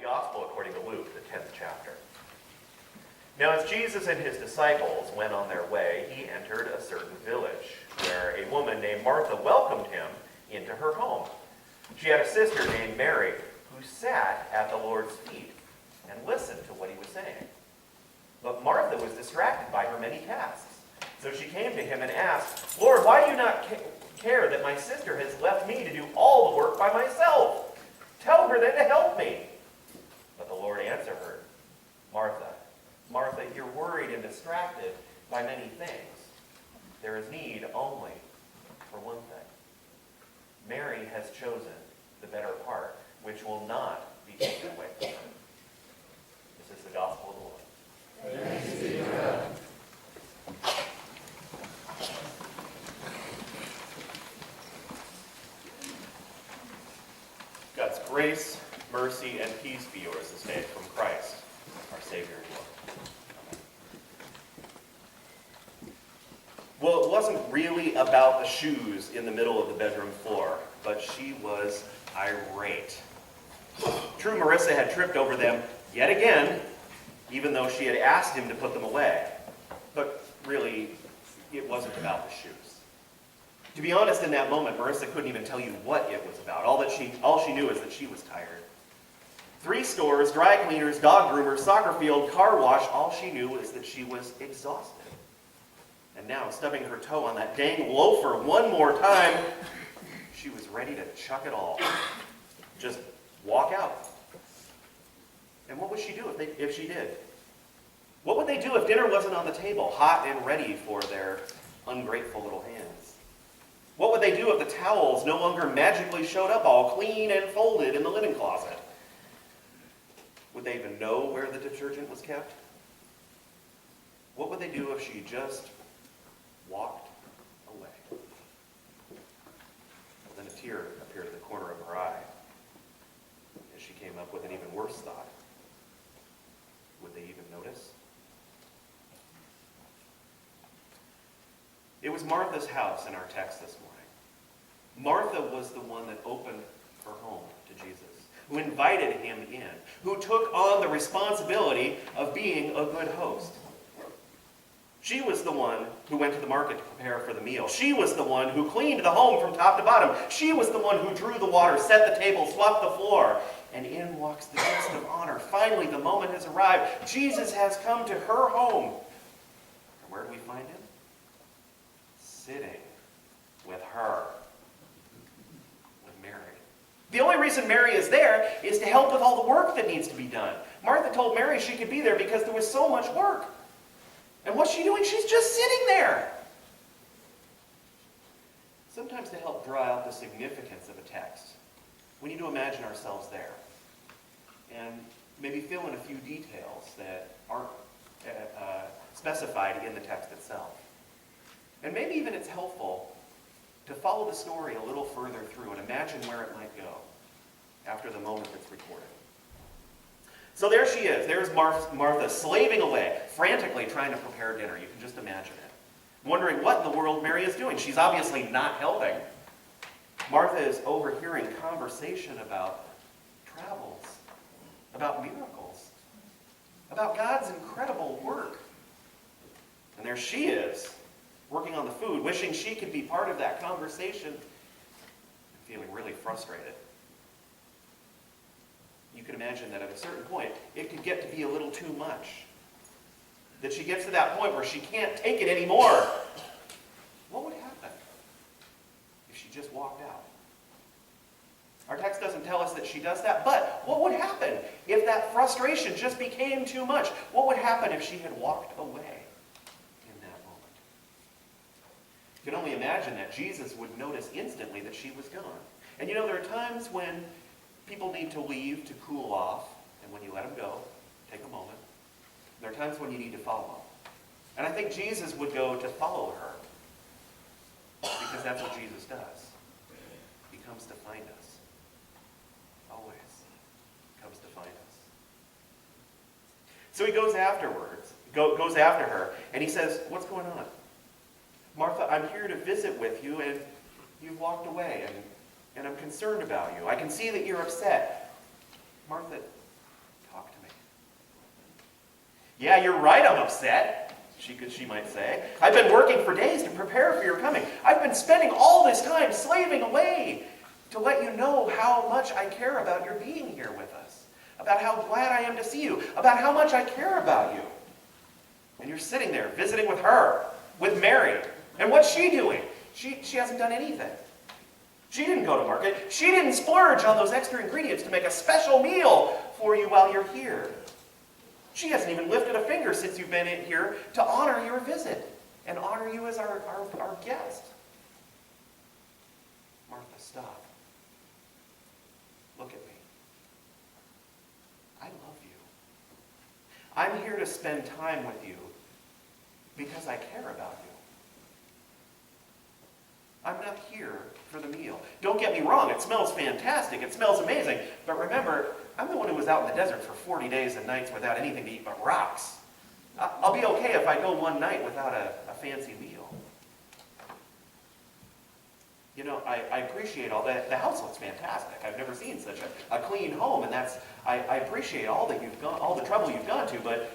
Gospel according to Luke, the 10th chapter. Now as Jesus and his disciples went on their way, he entered a certain village, where a woman named Martha welcomed him into her home. She had a sister named Mary, who sat at the Lord's feet and listened to what he was saying. But Martha was distracted by her many tasks. So she came to him and asked, "Lord, why do you not care that my sister has left me to do all the work by myself? Tell her then to help me." But the Lord answered her, "Martha, Martha, you're worried and distracted by many things. There is need only for one thing. Mary has chosen the better part, which will not be taken away from her." This is the gospel of the Lord. Thanks be to God. God's grace, mercy, and peace be yours this day from Christ, our Savior and Lord. Well, it wasn't really about the shoes in the middle of the bedroom floor, but she was irate. True, Marissa had tripped over them yet again, even though she had asked him to put them away. But really, it wasn't about the shoes. To be honest, in that moment, Marissa couldn't even tell you what it was about. All she knew is that she was tired. 3 stores, dry cleaners, dog groomers, soccer field, car wash, all she knew was that she was exhausted. And now, stubbing her toe on that dang loafer one more time, she was ready to chuck it all. Just walk out. And what would she do if she did? What would they do if dinner wasn't on the table, hot and ready for their ungrateful little hands? What would they do if the towels no longer magically showed up all clean and folded in the linen closet? Would they even know where the detergent was kept? What would they do if she just walked away? Well, then a tear appeared at the corner of her eye as she came up with an even worse thought. Would they even notice? It was Martha's house in our text this morning. Martha was the one that opened her home to Jesus, who invited him in, who took on the responsibility of being a good host. She was the one who went to the market to prepare for the meal. She was the one who cleaned the home from top to bottom. She was the one who drew the water, set the table, swept the floor. And in walks the guest of honor. Finally, the moment has arrived. Jesus has come to her home. And where do we find him? Sitting with her. With Mary. The only reason Mary is there is to help with all the work that needs to be done. Martha told Mary she could be there because there was so much work. And what's she doing? She's just sitting there. Sometimes to help draw out the significance of a text, we need to imagine ourselves there and maybe fill in a few details that aren't specified in the text itself. And maybe even it's helpful to follow the story a little further through and imagine where it might go after the moment that's recorded. So there she is. There's Martha slaving away, frantically trying to prepare dinner. You can just imagine it. Wondering what in the world Mary is doing. She's obviously not helping. Martha is overhearing conversation about travels, about miracles, about God's incredible work. And there she is, working on the food, wishing she could be part of that conversation, feeling really frustrated. You can imagine that at a certain point, it could get to be a little too much. That she gets to that point where she can't take it anymore. What would happen if she just walked out? Our text doesn't tell us that she does that, but what would happen if that frustration just became too much? What would happen if she had walked away in that moment? You can only imagine that Jesus would notice instantly that she was gone. And you know, there are times when people need to leave to cool off, and when you let them go, take a moment. There are times when you need to follow. And I think Jesus would go to follow her, because that's what Jesus does. He comes to find us. Always comes to find us. So he goes after her, and he says, "What's going on? Martha, I'm here to visit with you, and you've walked away, and I'm concerned about you. I can see that you're upset. Martha, Yeah, you're right, I'm upset, she might say. I've been working for days to prepare for your coming. I've been spending all this time slaving away to let you know how much I care about your being here with us, about how glad I am to see you, about how much I care about you. And you're sitting there visiting with her, with Mary. And what's she doing? She hasn't done anything. She didn't go to market. She didn't splurge on those extra ingredients to make a special meal for you while you're here. She hasn't even lifted a finger since you've been in here to honor your visit and honor you as our guest. Martha, stop. Look at me. I love you. I'm here to spend time with you because I care about you. I'm not here for the meal. Don't get me wrong, it smells fantastic, it smells amazing, but remember, I'm the one who was out in the desert for 40 days and nights without anything to eat but rocks. I'll be okay if I go one night without a fancy meal. You know, I appreciate all that. The house looks fantastic. I've never seen such a clean home, and I appreciate all the trouble you've gone to, but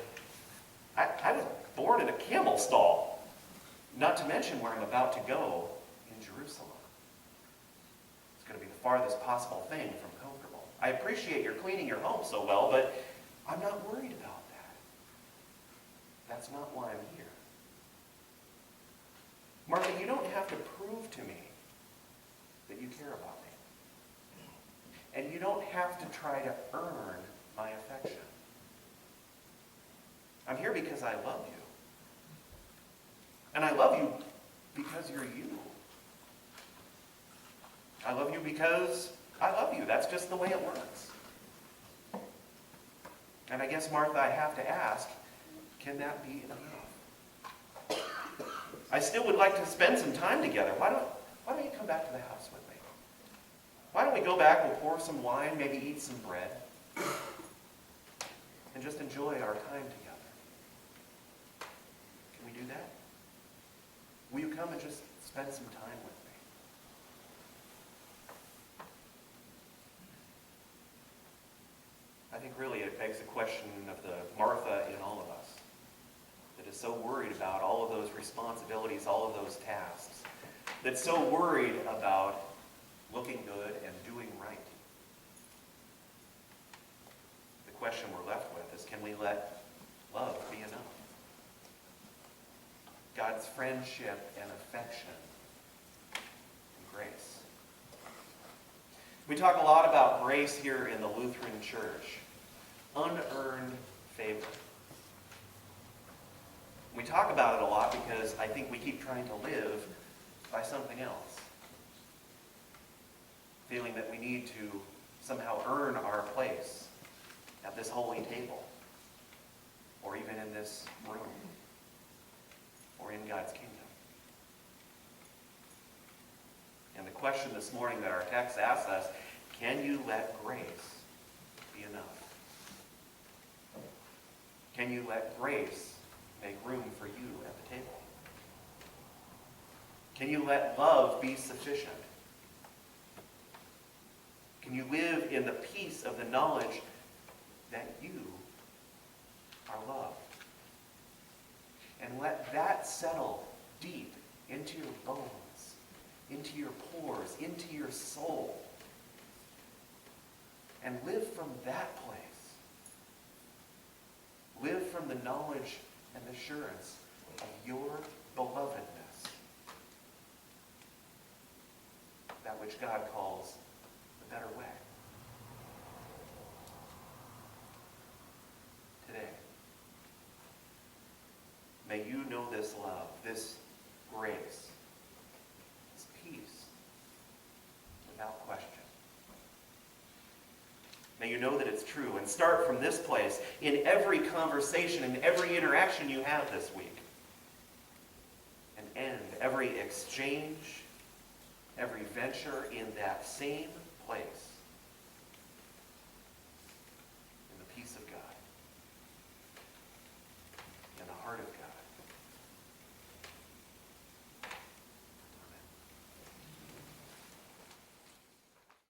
I was born in a camel stall. Not to mention where I'm about to go in Jerusalem. It's going to be the farthest possible thing from comfortable. I appreciate your cleaning your home so well, but I'm not worried about that. That's not why I'm here. Martha, you don't have to prove to me that you care about me. And you don't have to try to earn my affection. I'm here because I love you. And I love you because you're you. I love you because I love you. That's just the way it works. And I guess, Martha, I have to ask, can that be enough? I still would like to spend some time together. Why don't you come back to the house with me? Why don't we go back, we'll pour some wine, maybe eat some bread, and just enjoy our time together. Can we do that? Will you come and just spend some time with me? I think really it begs the question of the Martha in all of us that is so worried about all of those responsibilities, all of those tasks, that's so worried about looking good and doing right. The question we're left with is, can we let love be enough? God's friendship and affection and grace. We talk a lot about grace here in the Lutheran Church. Unearned favor. We talk about it a lot because I think we keep trying to live by something else. Feeling that we need to somehow earn our place at this holy table, or even in this room, or in God's kingdom. And the question this morning that our text asks us, can you let grace be enough? Can you let grace make room for you at the table? Can you let love be sufficient? Can you live in the peace of the knowledge that you are loved? And let that settle deep into your bones, into your pores, into your soul. And live from that place. Live from the knowledge and assurance of your belovedness. That which God calls the better way. Today, may you know this love, this grace, this peace, without question. May you know that it's true, and start from this place in every conversation, in every interaction you have this week. And end every exchange, every venture in that same place